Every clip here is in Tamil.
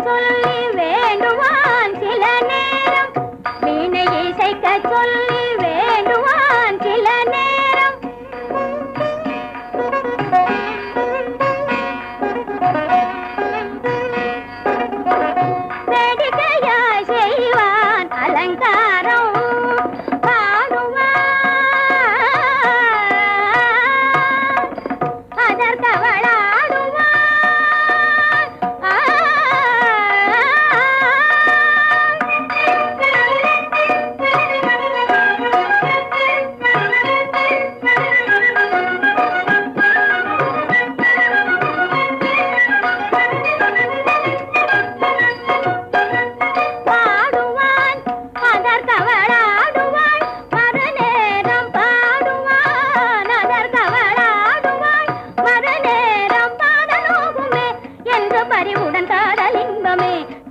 சொல்லி வேண்டுவான் சில நேரம், வீணை இசைக்க சொல்லி வேண்டுவான் சில நேரம். வேடிக்கையா செய்வான் அலங்காரம்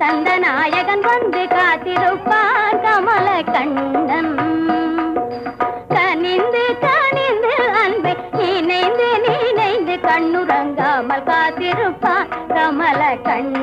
தந்தநாயகன் வந்து காத்திருப்பான் கமல கண்ணன். கனிந்து கனிந்து அன்பை நினைந்து நினைந்து கண்ணுறங்காமல் காத்திருப்பான் கமல கண்ணன்.